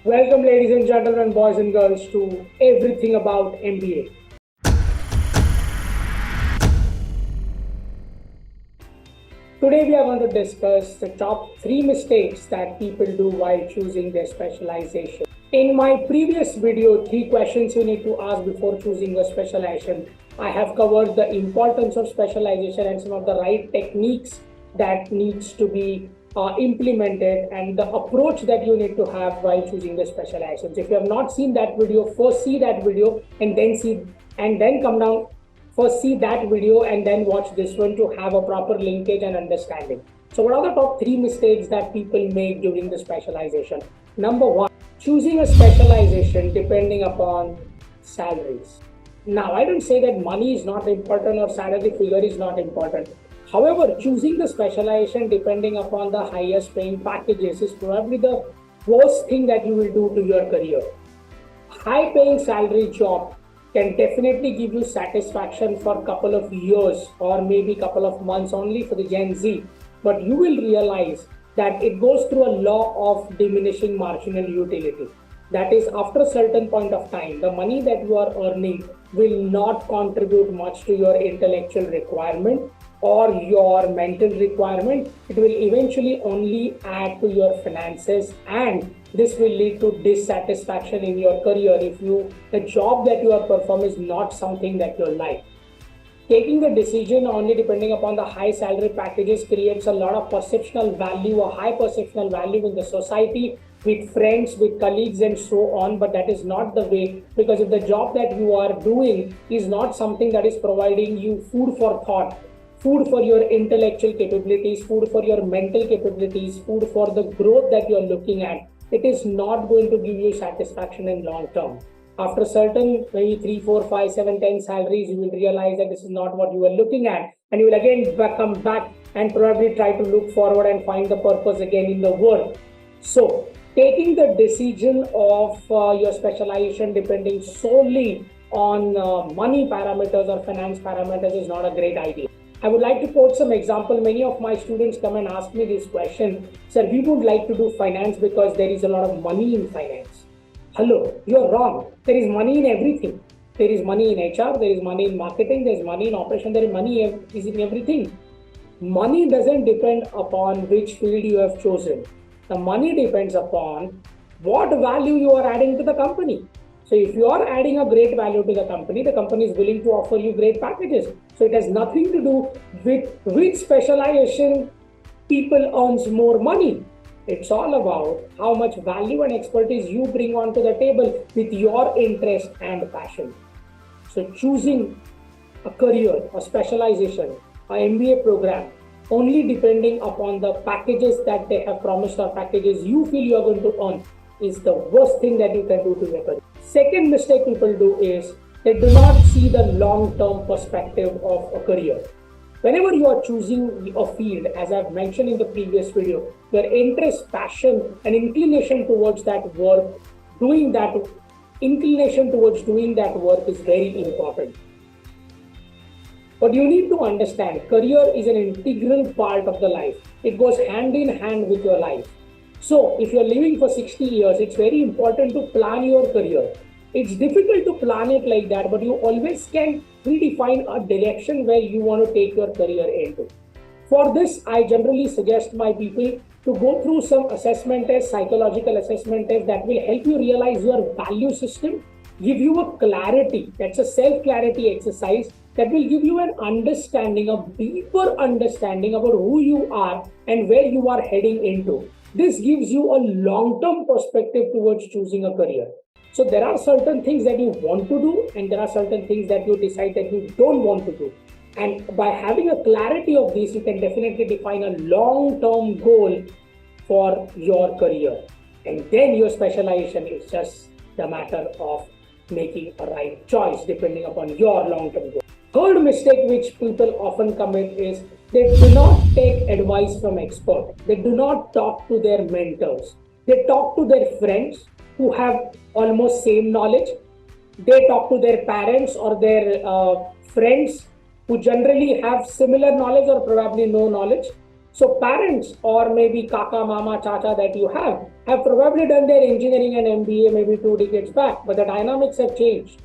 Welcome, ladies and gentlemen, boys and girls, to Everything About MBA. Today, we are going to discuss the top 3 mistakes that people do while choosing their specialization. In my previous video, 3 questions you need to ask before choosing a specialization, I have covered the importance of specialization and some of the right techniques that needs to be implemented and the approach that you need to have while choosing the specializations. If you have not seen that video, first see that video and then come down. First see that video and then watch this one to have a proper linkage and understanding. So what are the top 3 mistakes that people make during the specialization? Number 1, choosing a specialization depending upon salaries. Now, I don't say that money is not important or salary figure is not important. However, choosing the specialization depending upon the highest paying packages is probably the worst thing that you will do to your career. High paying salary job can definitely give you satisfaction for a couple of years or maybe couple of months only for the Gen Z. But you will realize that it goes through a law of diminishing marginal utility. That is, after a certain point of time, the money that you are earning will not contribute much to your intellectual requirement or your mental requirement. It will eventually only add to your finances, and this will lead to dissatisfaction in your career if the job that you are performing is not something that you like. Taking the decision only depending upon the high salary packages creates a lot of perceptual value, a high perceptual value in the society, with friends, with colleagues, and so on. But that is not the way, because if the job that you are doing is not something that is providing you food for thought, food for your intellectual capabilities, food for your mental capabilities, food for the growth that you are looking at, it is not going to give you satisfaction in long term. After certain maybe 3, 4, 5, 7, 10 salaries, you will realize that this is not what you were looking at, and you will again come back and probably try to look forward and find the purpose again in the work. So, taking the decision of your specialization depending solely on money parameters or finance parameters is not a great idea. I would like to quote some example. Many of my students come and ask me this question: sir, we would like to do finance because there is a lot of money in finance. Hello, you're wrong. There is money in everything. There is money in HR, there is money in marketing, there is money in operation, there is money is in everything. Money doesn't depend upon which field you have chosen. The money depends upon what value you are adding to the company. So if you are adding a great value to the company is willing to offer you great packages. So it has nothing to do with which specialization people earns more money. It's all about how much value and expertise you bring onto the table with your interest and passion. So choosing a career, a specialization, an MBA program, only depending upon the packages that they have promised or packages you feel you are going to earn is the worst thing that you can do to your career. Second mistake people do is they do not see the long-term perspective of a career. Whenever you are choosing a field, as I've mentioned in the previous video, your interest, passion, and inclination towards that work, inclination towards doing that work is very important. But you need to understand, career is an integral part of the life. It goes hand in hand with your life. So if you're living for 60 years, it's very important to plan your career. It's difficult to plan it like that, but you always can redefine a direction where you want to take your career into. For this, I generally suggest my people to go through some assessment tests, psychological assessment tests that will help you realize your value system, give you a clarity. That's a self-clarity exercise that will give you an understanding, a deeper understanding about who you are and where you are heading into. This gives you a long-term perspective towards choosing a career. So there are certain things that you want to do and there are certain things that you decide that you don't want to do. And by having a clarity of this, you can definitely define a long-term goal for your career. And then your specialization is just the matter of making a right choice depending upon your long-term goal. Third mistake which people often commit is they do not take advice from experts. They do not talk to their mentors. They talk to their friends who have almost same knowledge. They talk to their parents or their friends who generally have similar knowledge or probably no knowledge. So parents or maybe kaka, mama, chacha that you have, have probably done their engineering and MBA maybe 2 decades back, but the dynamics have changed.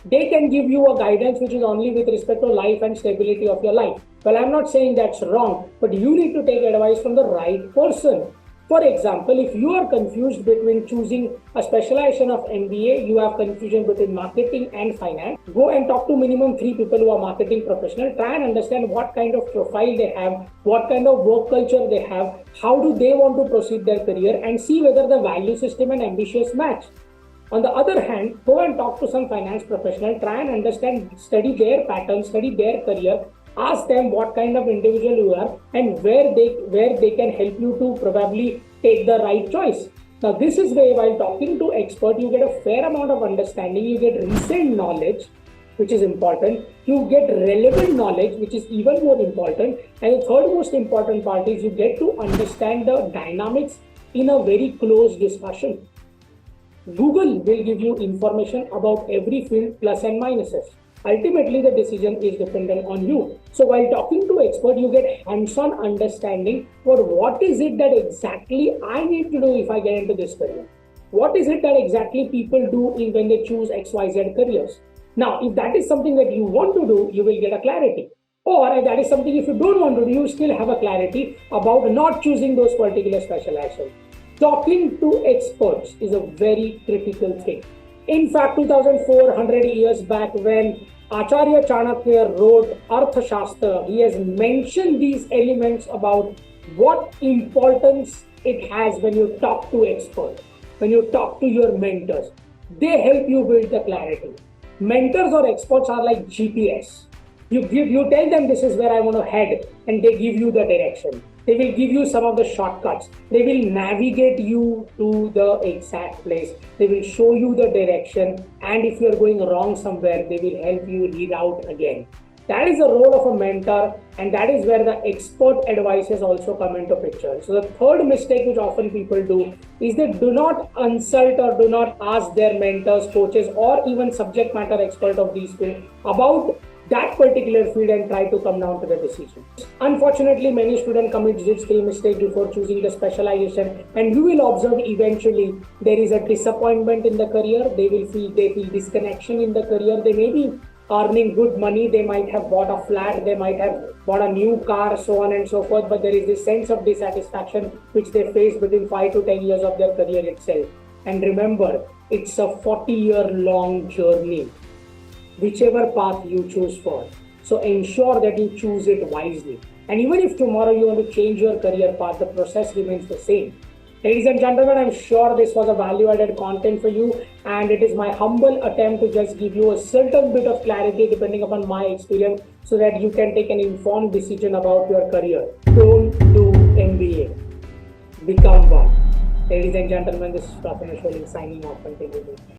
They can give you a guidance which is only with respect to life and stability of your life. Well, I'm not saying that's wrong, but you need to take advice from the right person. For example, if you are confused between choosing a specialization of MBA, you have confusion between marketing and finance, go and talk to minimum 3 people who are marketing professionals. Try and understand what kind of profile they have, what kind of work culture they have, how do they want to proceed their career, and see whether the value system and ambitions match. On the other hand, go and talk to some finance professional, try and understand, study their pattern, study their career, ask them what kind of individual you are and where they can help you to probably take the right choice. Now, this is where while talking to expert, you get a fair amount of understanding, you get recent knowledge, which is important, you get relevant knowledge, which is even more important, and the third most important part is you get to understand the dynamics in a very close discussion. Google will give you information about every field, plus and minuses. Ultimately, the decision is dependent on you. So while talking to expert, you get hands-on understanding for what is it that exactly I need to do if I get into this career. What is it that exactly people do when they choose XYZ careers? Now, if that is something that you want to do, you will get a clarity. Or if that is something if you don't want to do, you still have a clarity about not choosing those particular specializations. Talking to experts is a very critical thing. In fact, 2400 years back when Acharya Chanakya wrote Arthashastra, he has mentioned these elements about what importance it has when you talk to experts, when you talk to your mentors. They help you build the clarity. Mentors or experts are like GPS. You tell them this is where I want to head, and they give you the direction. They will give you some of the shortcuts. They will navigate you to the exact place. They will show you the direction. And if you're going wrong somewhere, they will help you reroute again. That is the role of a mentor. And that is where the expert advices also come into picture. So the third mistake which often people do is they do not consult or do not ask their mentors, coaches, or even subject matter expert of these fields about that particular field and try to come down to the decision. Unfortunately, many students commit these 3 mistakes before choosing the specialization, and you will observe eventually there is a disappointment in the career. They feel disconnection in the career. They may be earning good money. They might have bought a flat. They might have bought a new car, so on and so forth. But there is this sense of dissatisfaction which they face between 5 to 10 years of their career itself. And remember, it's a 40-year-long journey, whichever path you choose for. So ensure that you choose it wisely. And even if tomorrow you want to change your career path, the process remains the same. Ladies and gentlemen, I'm sure this was a value-added content for you, and it is my humble attempt to just give you a certain bit of clarity depending upon my experience so that you can take an informed decision about your career. Don't do MBA. Become one. Ladies and gentlemen, this is Prathamesh signing off. Continue.